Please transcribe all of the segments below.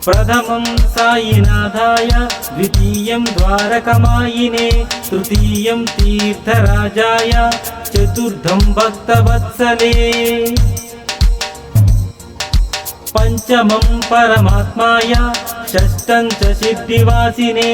प्रथमं साईनाथाय, द्वितीयं द्वारकमायिने, तृतीयं तीर्थराजाय, चतुर्थं भक्तवत्सले, पंचमं परमात्माय, षष्ठं च सिद्धिवासिने,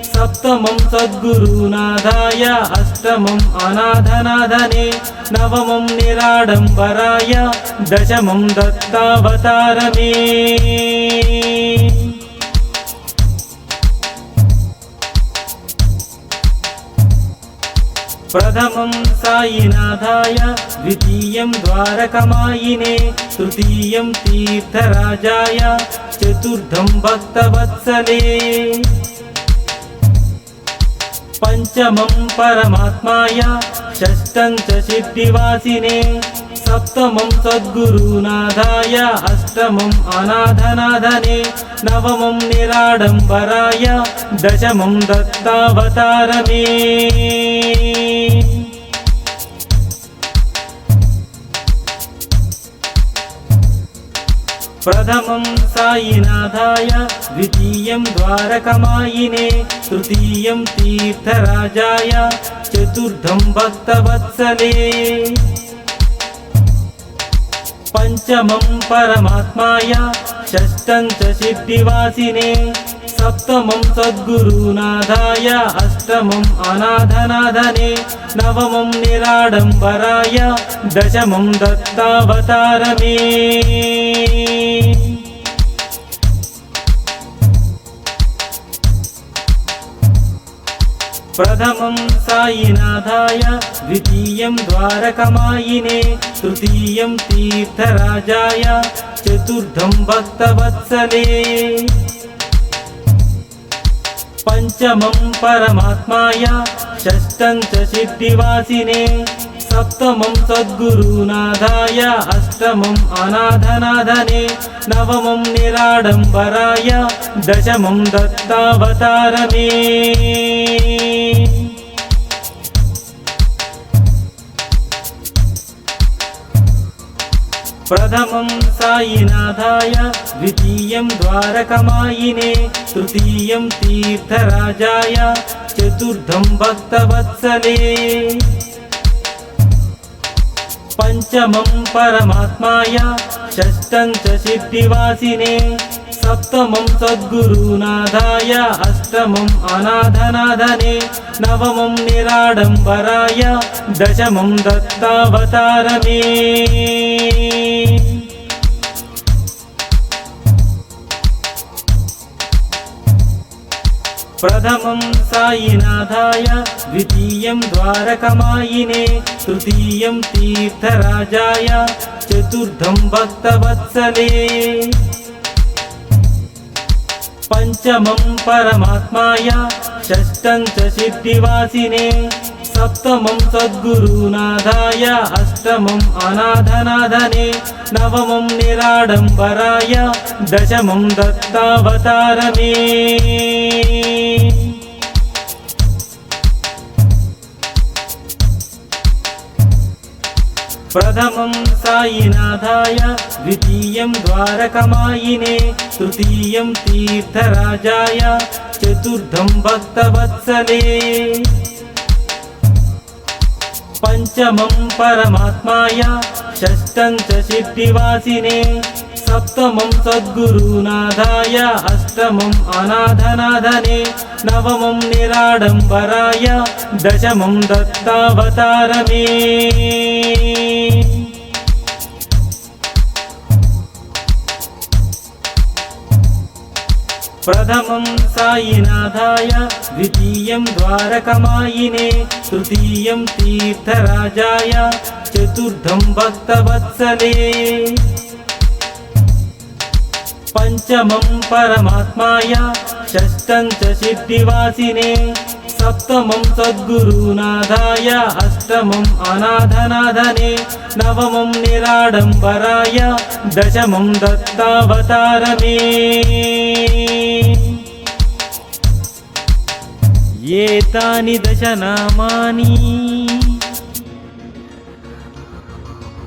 सप्तमं सद्गुरुनाथाय, अष्टमं अनाथनाथने, नवमं निराडम्बराय, दशमं दत्तावतारमे। प्रथमं साईनाथाय, द्वितीयं द्वारकमायिने, तृतीयं तीर्थराजाय, चतुर्थं भक्तवत्सले, पंचमं परमात्माय, षष्ठं च सिद्धिवासिने, सप्तमं सद्गुरुनाथाय, अष्टमं अनाथनाथने, नवमं निराडम्बराय, दशमं दत्तावतारमे। प्रथमं साईनाथाय, द्वितीयं द्वारकमायिने, तृतीयं तीर्थराजाय, चतुर्थं भक्तवत्सले, पंचमं परमात्माय, षष्ठं च सिद्धिवासिने, सप्तमं सद्गुरुनाथाय, अष्टमं अनाथनाथने, नवमं निराडम्बराय, दशमं दत्तावतारमे। प्रथमं साईनाथाय, द्वितीयं द्वारकमायिने, तृतीयं तीर्थराजाय, चतुर्थं भक्तवत्सले, पंचमं परमात्माय, षष्ठं च सिद्धिवासिने, सप्तमं सद्गुरुनाथाय, अष्टमं अनाथनाथने, नवमं निराडम्बराय, दशमं दत्तावतारमे। प्रथमं साईनाथाय, द्वितीयं द्वारकमायिने, तृतीयं तीर्थराजाय, चतुर्थं भक्तवत्सले, पंचमं परमात्माय, षष्ठं च सिद्धिवासिने, सप्तमं सद्गुरुनाथाय, अष्टमं अनाथनाथने, नवमं निराडम्बराय, दशमं दत्तावतारमे। प्रथमं साईनाथाय, द्वितीयं द्वारकमायिने, तृतीयं तीर्थराजाय, चतुर्थं भक्तवत्सले, पंचमं परमात्माय, षष्ठं च सिद्धिवासिने, सप्तमं सद्गुरुनाथाय, अष्टमं अनाथनाथने, नवमं निराडम्बराय, दशमं दत्तावतारमे। प्रथमं साईनाथाय, द्वितीयं द्वारकमायिने, तृतीयं तीर्थराजाय, चतुर्थं भक्तवत्सले, पंचमं परमात्माय, षष्ठं च सिद्धिवासिने, सप्तमं सद्गुरुनाथाय, अष्टमं अनाथनाथने, नवमं निराडम्बराय, दशमं दत्तावतारमे। प्रथमं साईनाथाय, द्वितीयं द्वारकमायिने, तृतीयं तीर्थराजाय, चतुर्थं भक्तवत्सले, पंचमं परमात्माय, षष्ठं च सिद्धिवासिने, सप्तमं सद्गुरुनाथाय, अष्टमं अनाथनाथने, नवमं निराडम्बराय, दशमं दत्तावतारमे। एतानि दशनामानि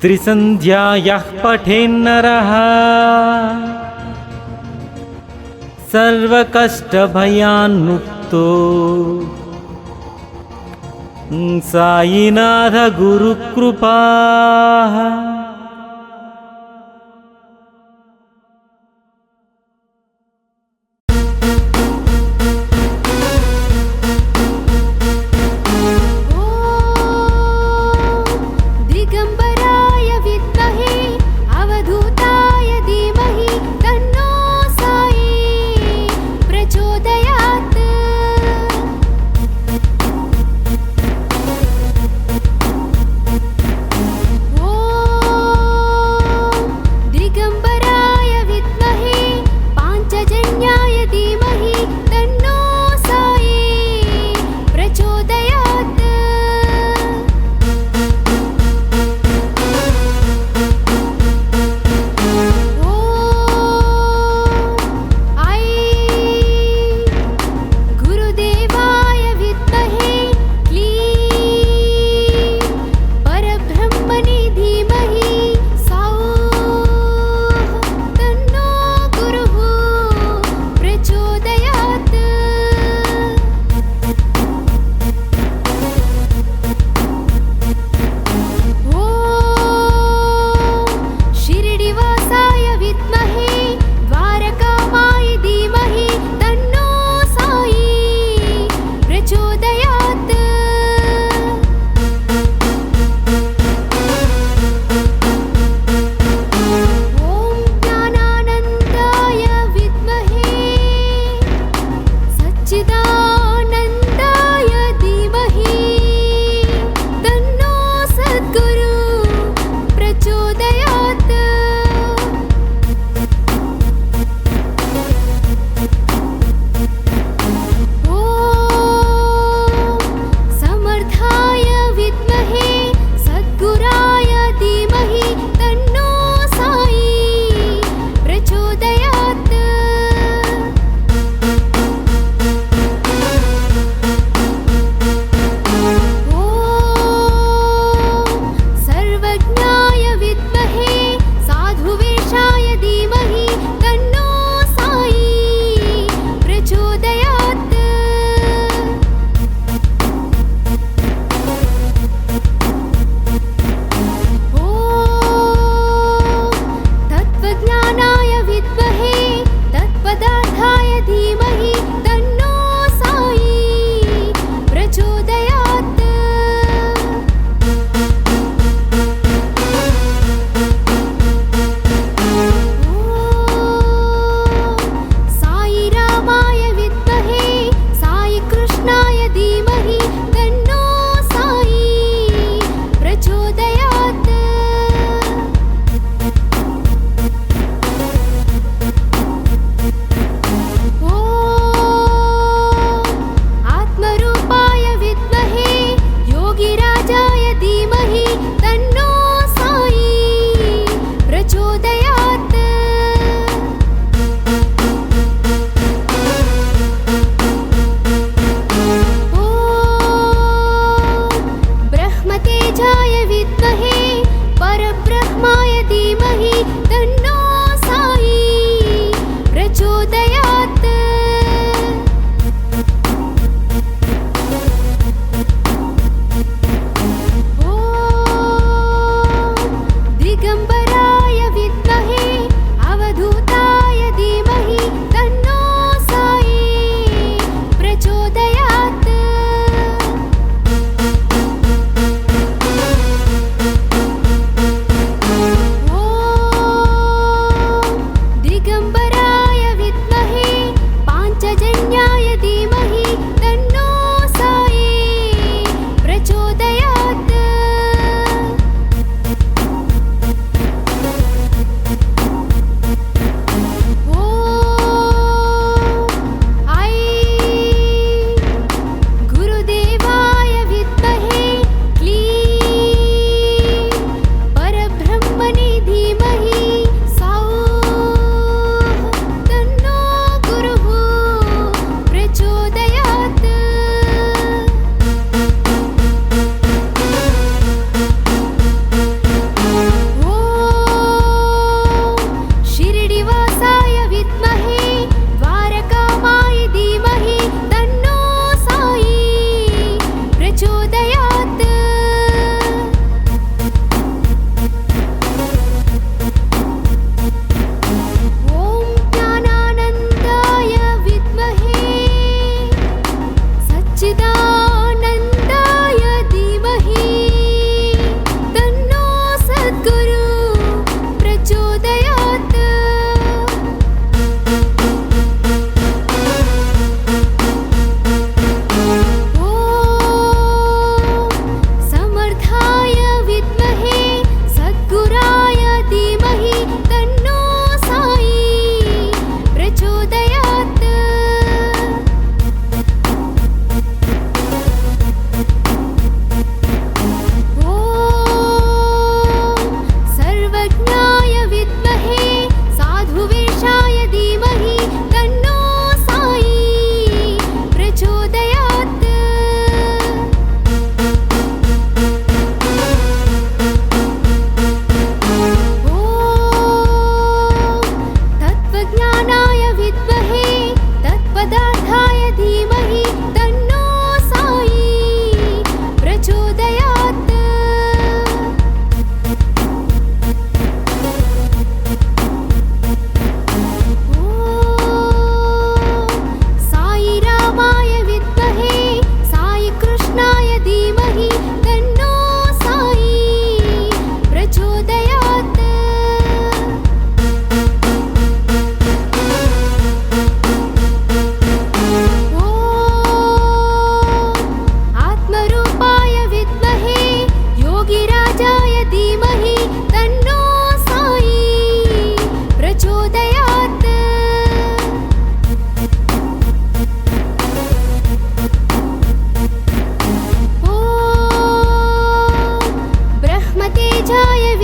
त्रिसन्ध्यायाः पठेन्नरः सर्वकष्टभयान्मुक्तो साईनाथ गुरुकृपा। दिगंबराय विद्महे अवधूताय धीमहि तन्नो साई प्रचोदयात्। ॐ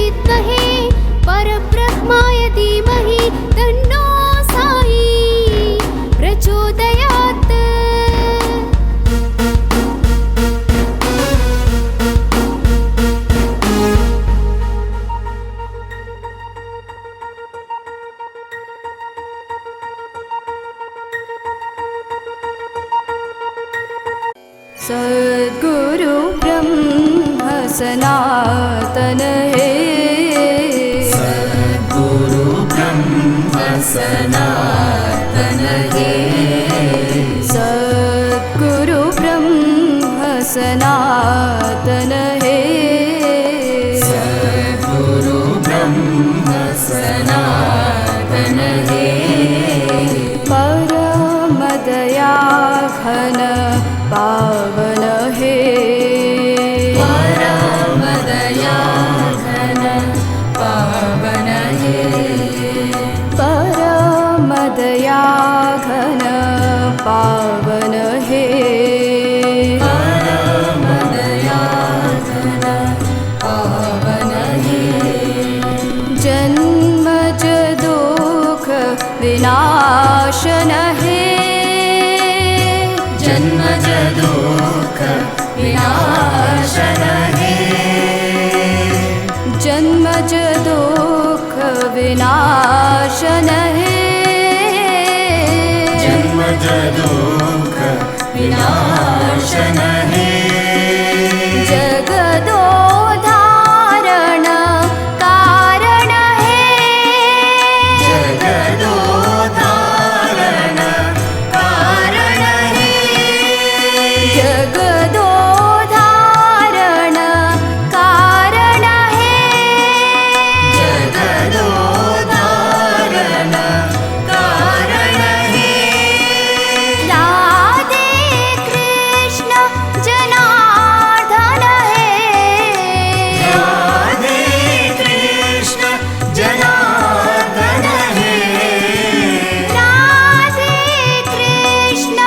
विद्महे परब्रह्माय धीमहि तन्नो साई प्रचोदयात्। सद्गुरु ब्रह्म सनातन हे, सद्गुरु ब्रह्म सनातन हे, सद्गुरु ब्रह्म सनातन हे, सद्गुरु ब्रह्म सनातन हे, परमदया घन पावन हे, परमदया घन पावन हे, परमदया घन पावन हे, परमदया घन पावन हे, जन्मज दुःख विनाशन हे, जन्मज दुःख विनाशन हे, जन्मज दुःख विनाशन हे, जन्मज दुःख विनाशन हे, जगदोद्धारण कारण हे, जगदोद्धारण कारण हे, जगदोद्धारण कारण हे, जगदोद्धारण कारण हे, राधे कृष्ण जनार्दन हे, राधे कृष्ण जनार्दन हे, राधे कृष्ण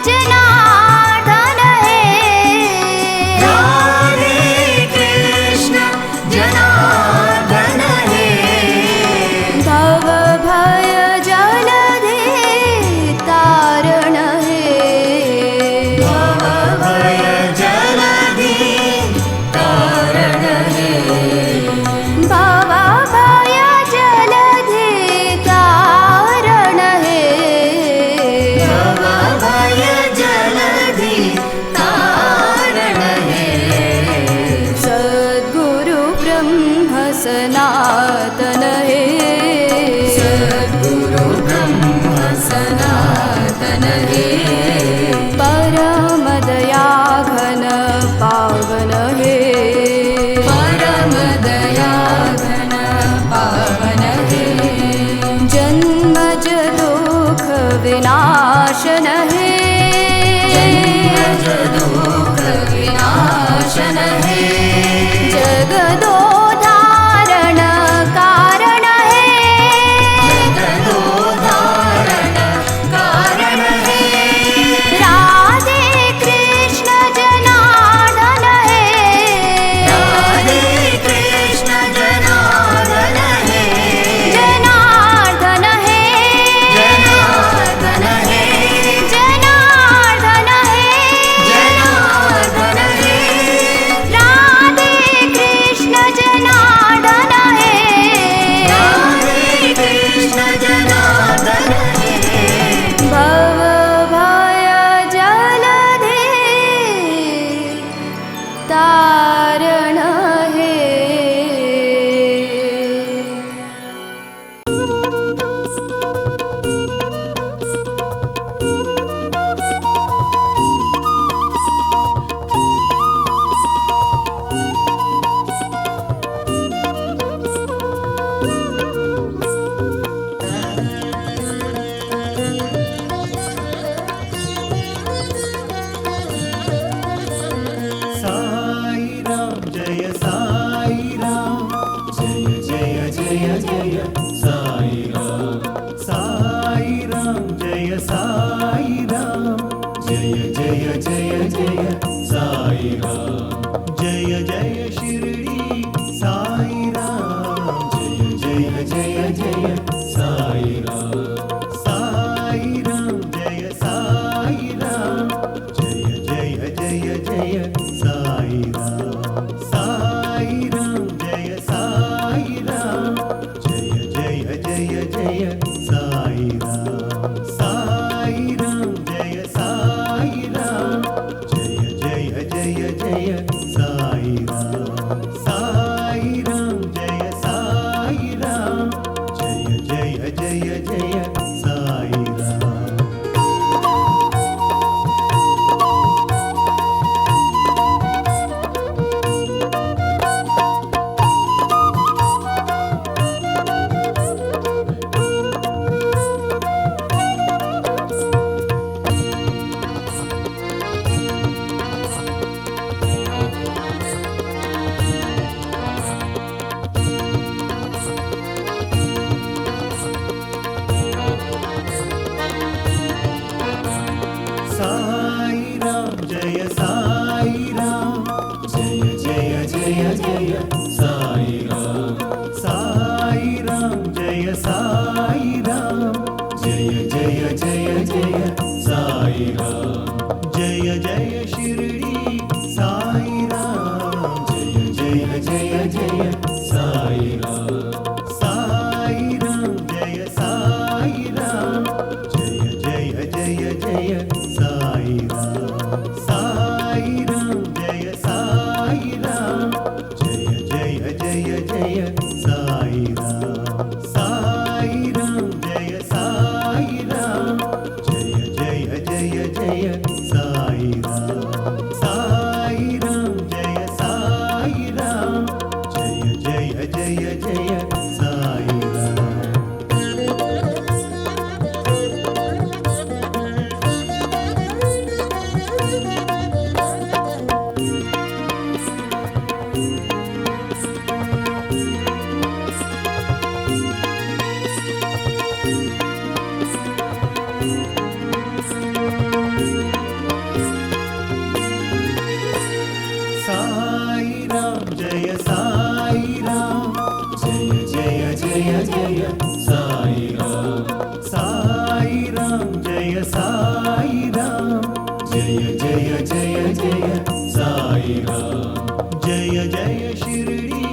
जनार्दन हे, राधे कृष्ण जनार्दन हे, भव भय जलधे तारण हे, भव भय जलधि तारण हे, भव भय जलधे तारण हे, भव भय जलधि तारण हे, सद्गुरु ब्रह्म सनातन हे, सद्गुरु ब्रह्म सनातन हे, परमदया घन पावन हे, परमदया घन पावन हे, जन्मज दुःख विनाशन हे, जन्मज दुःख विनाशन हे, जगदोद्धारण कारण हे, जगदोद्धारण कारण हे, राधे कृष्ण जनार्दन हे, राधे कृष्ण जनार्दन हे, जनार्दन हे, जनार्दन हे, जनार्दन हे, जनार्दन हे, राधे कृष्ण जनार्दन हे, राधे कृष्ण जनार्दन हे, भव भय जलधे तारण हे। साई राम जय साई राम, जय जय जय जय साई राम, साई राम जय साई राम, जय जय जय जय साई राम, जय जय शिरडी साई राम, राम साई राम जय साई राम जय जय जय जय साई राम जय साई राम जय जय जय जय साई राम साई राम जय साई राम जय जय जय जय साई राम जय साई राम जय जय जय जय साई राम जय जय शिरडी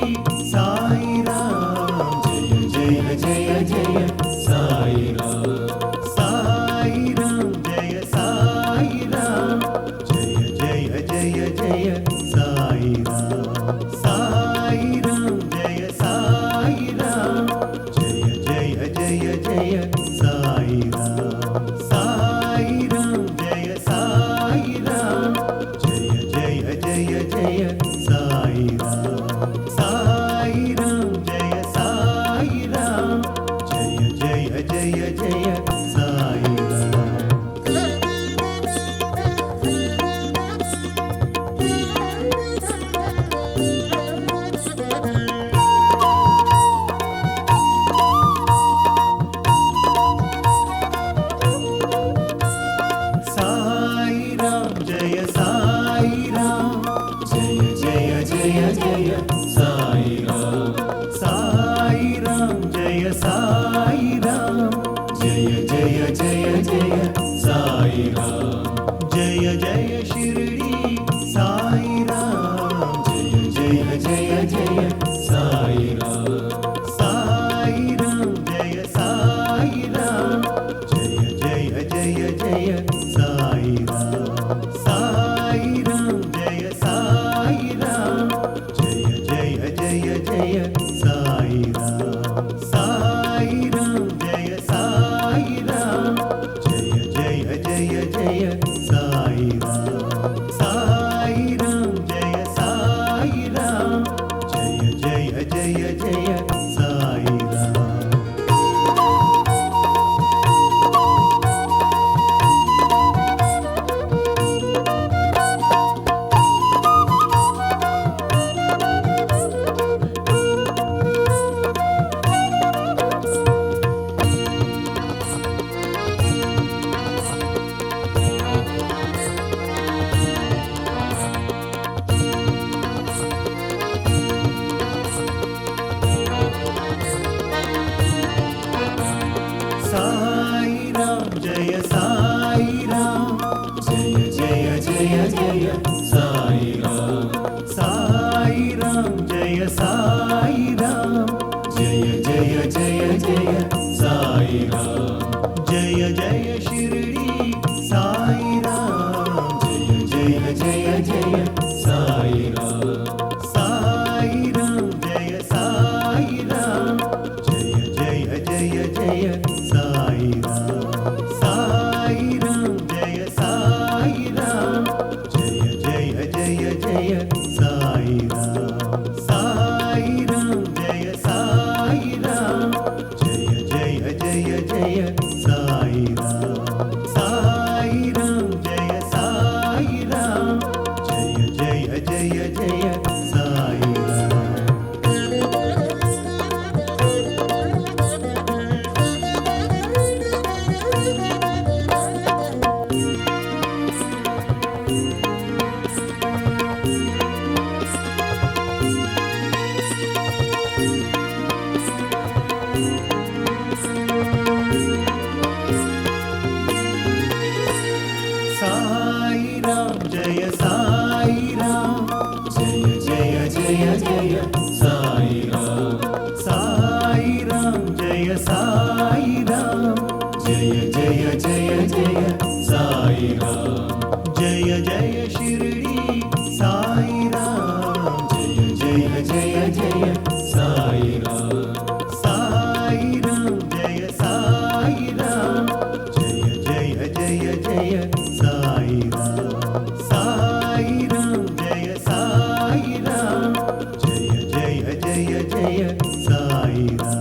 साई राम जय जय जय जय साई राम जय साई राम जय जय जय जय साई राम जय साई राम जय जय जय जय साई राम जय साई राम जय जय जय जय साई राम जय साई राम जय जय जय जय साई राम साई राम जय साई राम जय जय जय जय साई राम जय साई राम जय जय जय जय साई राम जय जय शिरडी साई राम जय जय जय जय साई राम जय साई राम जय जय जय जय साई राम जय साई राम जय जय जय जय साई राम जय साई राम जय जय जय जय साई राम जय साई राम जय जय जय जय साई राम साई राम जय साई राम जय जय जय जय साई राम जय साई राम जय जय जय जय साई राम जय जय शिरडी साई राम जय जय जय जय साई राम जय साई राम जय जय जय जय साई राम जय साई राम जय जय जय जय साई राम जय साई राम जय जय जय जय साई राम जय साई राम जय जय जय जय साई राम साई राम जय साई राम जय जय जय जय साई राम जय साई राम जय जय जय जय साई राम जय जय शिरडी साई राम जय जय जय जय साई राम సాయిరాం